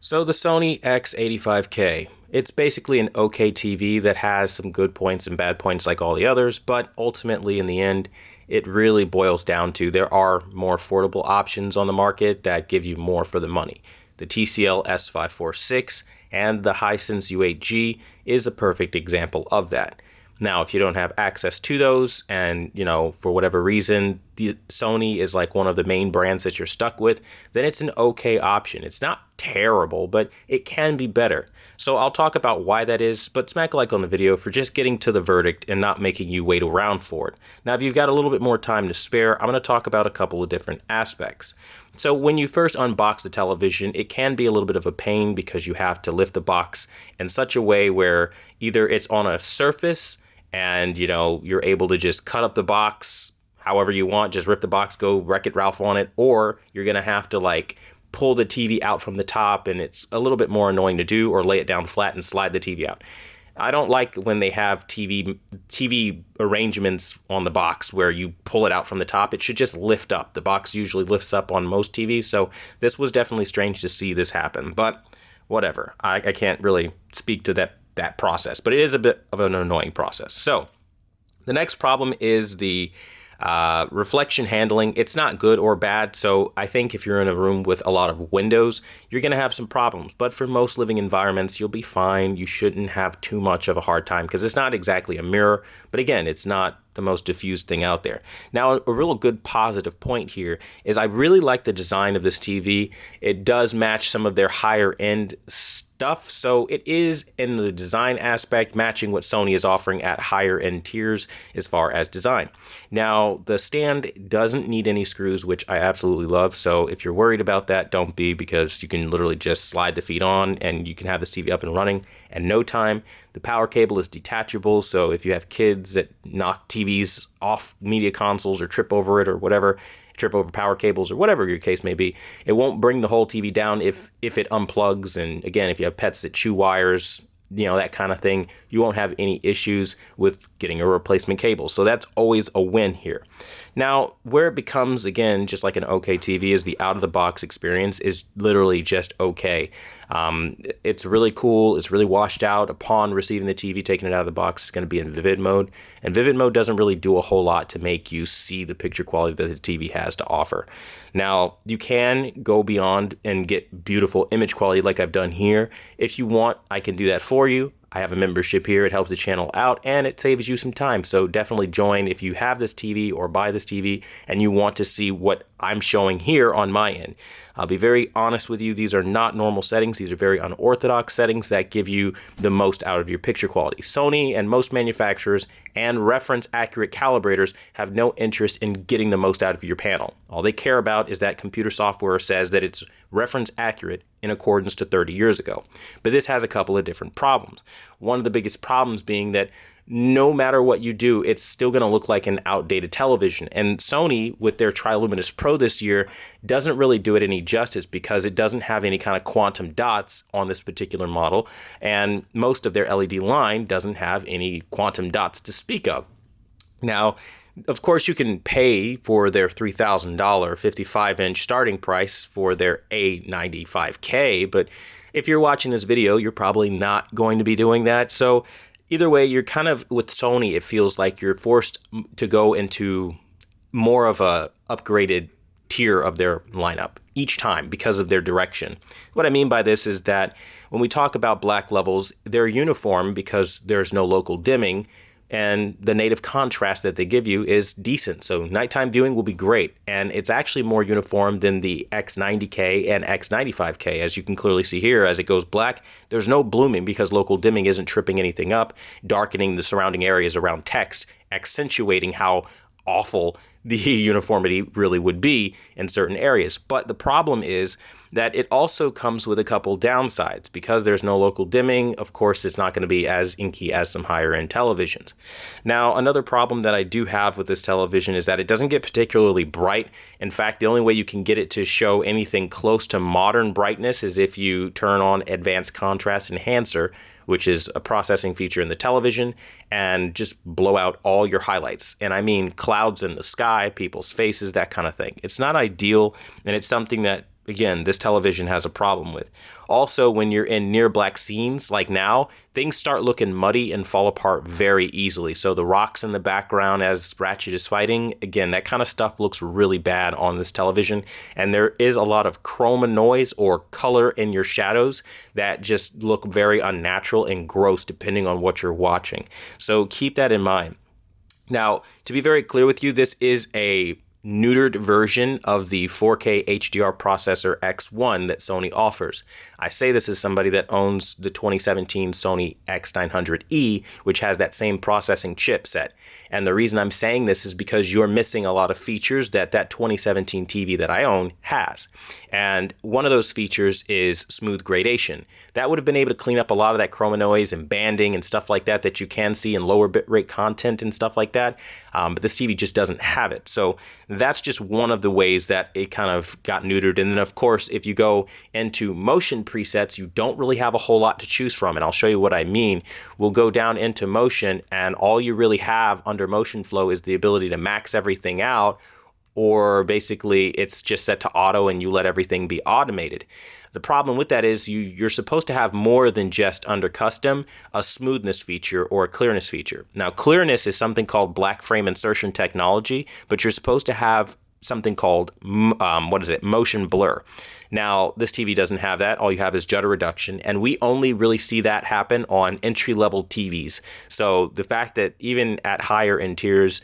So the Sony X85K, it's basically an okay TV that has some good points and bad points like all the others, but ultimately in the end, it really boils down to there are more affordable options on the market that give you more for the money. The TCL S546 and the Hisense U8G is a perfect example of that. Now, if you don't have access to those and, for whatever reason, the Sony is like one of the main brands that you're stuck with, then it's an okay option. It's not terrible, but it can be better. So I'll talk about why that is, but smack a like on the video for just getting to the verdict and not making you wait around for it. Now, if you've got a little bit more time to spare, I'm going to talk about a couple of different aspects. So when you first unbox the television, it can be a little bit of a pain because you have to lift the box in such a way where either it's on a surface and, you're able to just cut up the box however you want, just rip the box, go Wreck-It Ralph on it, or you're going to have to pull the TV out from the top and it's a little bit more annoying to do, or lay it down flat and slide the TV out. I don't like when they have TV arrangements on the box where you pull it out from the top. It should just lift up. The box usually lifts up on most TVs, so this was definitely strange to see this happen, but whatever. I can't really speak to that process, but it is a bit of an annoying process. So the next problem is the reflection handling. It's not good or bad. So I think if you're in a room with a lot of windows, you're going to have some problems. But for most living environments, you'll be fine. You shouldn't have too much of a hard time because it's not exactly a mirror. But again, it's not the most diffused thing out there. Now, a real good positive point here is I really like the design of this TV. It does match some of their higher end stuff. So it is, in the design aspect, matching what Sony is offering at higher end tiers as far as design. Now, the stand doesn't need any screws, which I absolutely love. So if you're worried about that, don't be, because you can literally just slide the feet on and you can have this TV up and running in no time. The power cable is detachable, so if you have kids that knock TVs off media consoles or trip over it or whatever, trip over power cables or whatever your case may be, it won't bring the whole TV down if it unplugs. And again, if you have pets that chew wires, that kind of thing, you won't have any issues with getting a replacement cable. So that's always a win here. Now, where it becomes, again, just like an okay TV is the out-of-the-box experience is literally just okay. It's really cool. It's really washed out. Upon receiving the TV, taking it out of the box, it's going to be in vivid mode. And vivid mode doesn't really do a whole lot to make you see the picture quality that the TV has to offer. Now, you can go beyond and get beautiful image quality like I've done here. If you want, I can do that for you. I have a membership here. It helps the channel out and it saves you some time. So definitely join if you have this TV or buy this TV and you want to see what I'm showing here on my end. I'll be very honest with you. These are not normal settings. These are very unorthodox settings that give you the most out of your picture quality. Sony and most manufacturers and reference accurate calibrators have no interest in getting the most out of your panel. All they care about is that computer software says that it's reference accurate in accordance to 30 years ago. But this has a couple of different problems. One of the biggest problems being that no matter what you do, it's still going to look like an outdated television. And Sony, with their Triluminous Pro this year, doesn't really do it any justice because it doesn't have any kind of quantum dots on this particular model. And most of their LED line doesn't have any quantum dots to speak of. Now, of course, you can pay for their $3,000 55-inch starting price for their A95K, but if you're watching this video, you're probably not going to be doing that. So either way, you're kind of, with Sony, it feels like you're forced to go into more of a upgraded tier of their lineup each time because of their direction. What I mean by this is that when we talk about black levels, they're uniform because there's no local dimming, and the native contrast that they give you is decent. So nighttime viewing will be great. And it's actually more uniform than the X90K and X95K. As you can clearly see here, as it goes black, there's no blooming because local dimming isn't tripping anything up, darkening the surrounding areas around text, accentuating how awful the uniformity really would be in certain areas. But the problem is that it also comes with a couple downsides. Because there's no local dimming, of course, it's not going to be as inky as some higher end televisions. Now, another problem that I do have with this television is that it doesn't get particularly bright. In fact, the only way you can get it to show anything close to modern brightness is if you turn on Advanced Contrast Enhancer, which is a processing feature in the television, and just blow out all your highlights. And I mean clouds in the sky, people's faces, that kind of thing. It's not ideal, and it's something that again, this television has a problem with. Also, when you're in near black scenes like now, things start looking muddy and fall apart very easily. So the rocks in the background as Ratchet is fighting, again, that kind of stuff looks really bad on this television. And there is a lot of chroma noise or color in your shadows that just look very unnatural and gross depending on what you're watching. So keep that in mind. Now, to be very clear with you, this is a neutered version of the 4K HDR processor X1 that Sony offers. I say this as somebody that owns the 2017 Sony X900E, which has that same processing chipset. And the reason I'm saying this is because you're missing a lot of features that 2017 TV that I own has. And one of those features is smooth gradation. That would have been able to clean up a lot of that chroma noise and banding and stuff like that that you can see in lower bitrate content and stuff like that. But this TV just doesn't have it. So that's just one of the ways that it kind of got neutered. And then, of course, if you go into motion presets, you don't really have a whole lot to choose from. And I'll show you what I mean. We'll go down into motion, and all you really have under motion flow is the ability to max everything out, or basically it's just set to auto and you let everything be automated. The problem with that is you're supposed to have more than just under custom a smoothness feature or a clearness feature. Now, clearness is something called black frame insertion technology, but you're supposed to have something called motion blur. Now, this TV doesn't have that. All you have is jutter reduction, and we only really see that happen on entry-level TVs. So the fact that even at higher end tiers,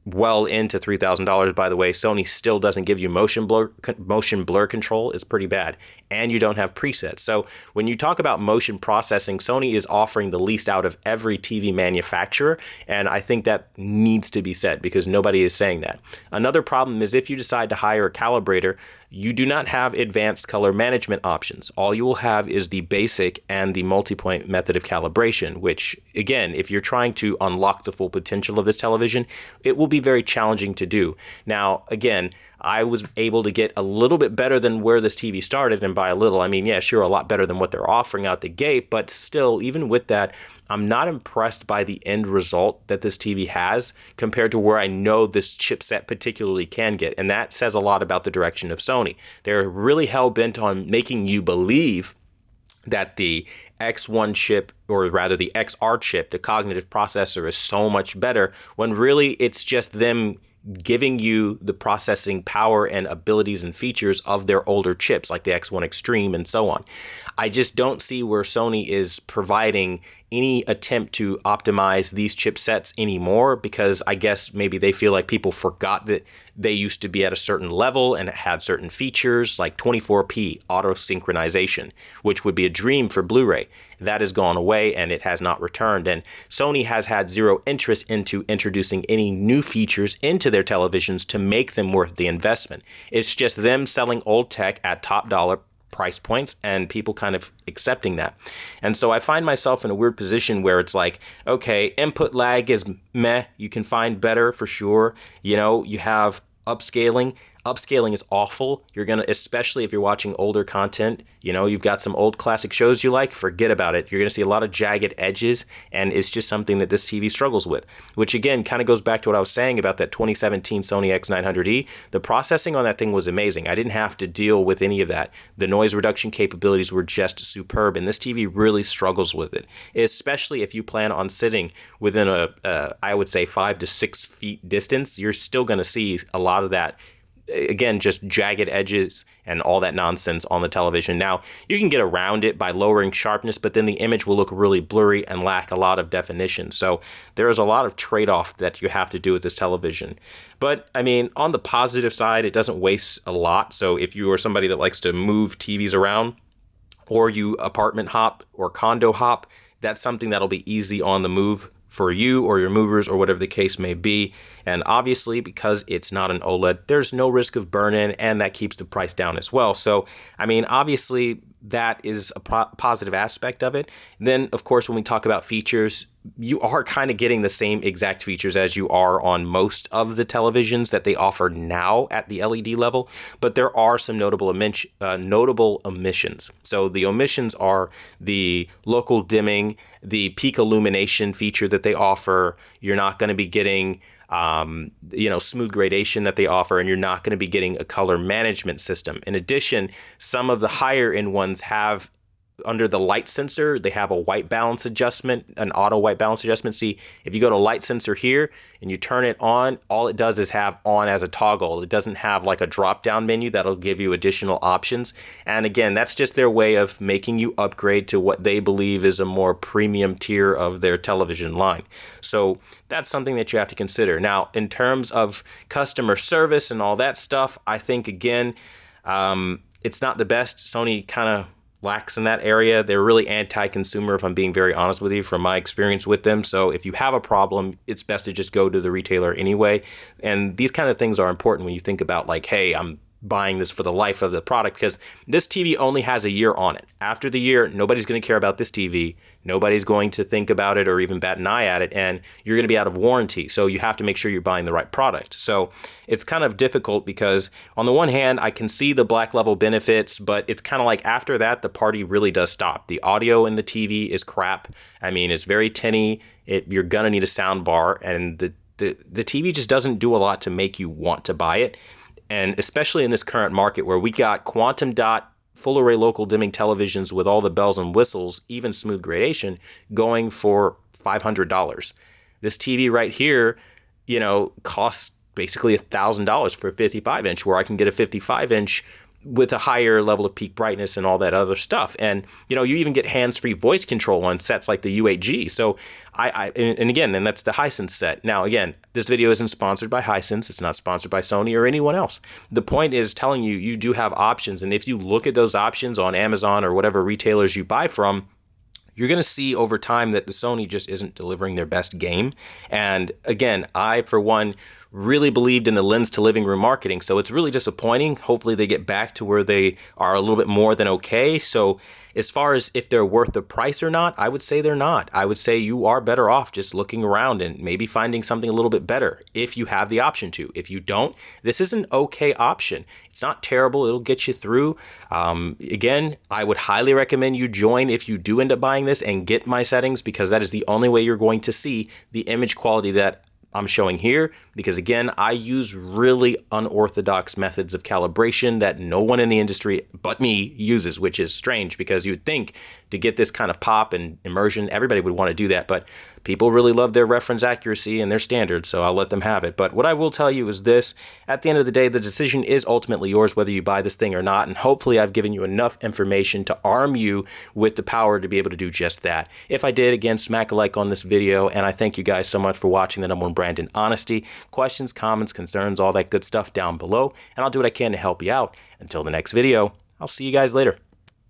well into $3,000, by the way, Sony still doesn't give you motion blur control is pretty bad. And you don't have presets. So when you talk about motion processing, Sony is offering the least out of every TV manufacturer. And I think that needs to be said because nobody is saying that. Another problem is if you decide to hire a calibrator, you do not have advanced color management options. All you will have is the basic and the multi-point method of calibration, which, again, if you're trying to unlock the full potential of this television, it will be very challenging to do. Now, again, I was able to get a little bit better than where this TV started, and by a little, I mean, yeah, sure, a lot better than what they're offering out the gate, but still, even with that, I'm not impressed by the end result that this TV has compared to where I know this chipset particularly can get, and that says a lot about the direction of Sony. They're really hell-bent on making you believe that the X1 chip, or rather the XR chip, the cognitive processor, is so much better, when really it's just them giving you the processing power and abilities and features of their older chips like the X1 Extreme and so on. I just don't see where Sony is providing any attempt to optimize these chipsets anymore, because I guess maybe they feel like people forgot that they used to be at a certain level and it had certain features like 24p auto synchronization, which would be a dream for Blu-ray. That has gone away and it has not returned. And Sony has had zero interest into introducing any new features into their televisions to make them worth the investment. It's just them selling old tech at top dollar price points and people kind of accepting that. And so I find myself in a weird position where it's like, okay, input lag is meh. You can find better for sure. You know, you have upscaling. Upscaling is awful. You're going to, especially if you're watching older content, you know, you've got some old classic shows you like, forget about it. You're going to see a lot of jagged edges, and it's just something that this TV struggles with, which again kind of goes back to what I was saying about that 2017 Sony X900E. The processing on that thing was amazing. I didn't have to deal with any of that. The noise reduction capabilities were just superb, and this TV really struggles with it, especially if you plan on sitting within I would say 5 to 6 feet distance. You're still going to see a lot of that. Again, just jagged edges and all that nonsense on the television. Now, you can get around it by lowering sharpness, but then the image will look really blurry and lack a lot of definition. So there is a lot of trade-off that you have to do with this television. But, I mean, on the positive side, it doesn't waste a lot. So if you are somebody that likes to move TVs around, or you apartment hop or condo hop, that's something that'll be easy on the move for you or your movers or whatever the case may be. And obviously, because it's not an OLED, there's no risk of burn-in, and that keeps the price down as well. So, I mean, obviously, that is a positive aspect of it. Then, of course, when we talk about features, you are kind of getting the same exact features as you are on most of the televisions that they offer now at the LED level, but there are some notable omissions. So the omissions are the local dimming, the peak illumination feature that they offer. You're not going to be getting smooth gradation that they offer, and you're not going to be getting a color management system. In addition, some of the higher end ones have, under the light sensor, they have a white balance adjustment, an auto white balance adjustment. See, if you go to light sensor here and you turn it on, all it does is have on as a toggle. It doesn't have like a drop down menu that'll give you additional options. And again, that's just their way of making you upgrade to what they believe is a more premium tier of their television line. So that's something that you have to consider. Now, in terms of customer service and all that stuff, I think, again, it's not the best. Sony kind of lacks in that area. They're really anti-consumer, if I'm being very honest with you, from my experience with them. So if you have a problem, it's best to just go to the retailer anyway. And these kind of things are important when you think about like, hey, I'm buying this for the life of the product, because this TV only has a year on it. After the year, nobody's going to care about this TV. Nobody's going to think about it or even bat an eye at it, and you're going to be out of warranty. So you have to make sure you're buying the right product. So it's kind of difficult because on the one hand, I can see the black level benefits, but it's kind of like after that, the party really does stop. The audio in the TV is crap. I mean, it's very tinny. You're going to need a sound bar, and the TV just doesn't do a lot to make you want to buy it. And especially in this current market where we got quantum dot full array local dimming televisions with all the bells and whistles, even smooth gradation, going for $500. This TV right here, costs basically $1,000 for a 55-inch, where I can get a 55-inch with a higher level of peak brightness and all that other stuff. And, you even get hands-free voice control on sets like the U8G. So and that's the Hisense set. Now, again, this video isn't sponsored by Hisense. It's not sponsored by Sony or anyone else. The point is telling you, you do have options. And if you look at those options on Amazon or whatever retailers you buy from, you're going to see over time that the Sony just isn't delivering their best game. And again, I, for one, really believed in the lens to living room marketing. So it's really disappointing. Hopefully they get back to where they are a little bit more than okay. So as far as if they're worth the price or not, I would say they're not. I would say you are better off just looking around and maybe finding something a little bit better if you have the option to. If you don't, this is an okay option. It's not terrible. It'll get you through. Again, I would highly recommend you join if you do end up buying this and get my settings, because that is the only way you're going to see the image quality that I'm showing here, because again, I use really unorthodox methods of calibration that no one in the industry but me uses, which is strange because you would think to get this kind of pop and immersion, everybody would want to do that, but people really love their reference accuracy and their standards, so I'll let them have it. But what I will tell you is this: at the end of the day, the decision is ultimately yours whether you buy this thing or not, and hopefully I've given you enough information to arm you with the power to be able to do just that. If I did, again, smack a like on this video, and I thank you guys so much for watching the #1 brand in honesty. Questions, comments, concerns, all that good stuff down below, and I'll do what I can to help you out. Until the next video, I'll see you guys later.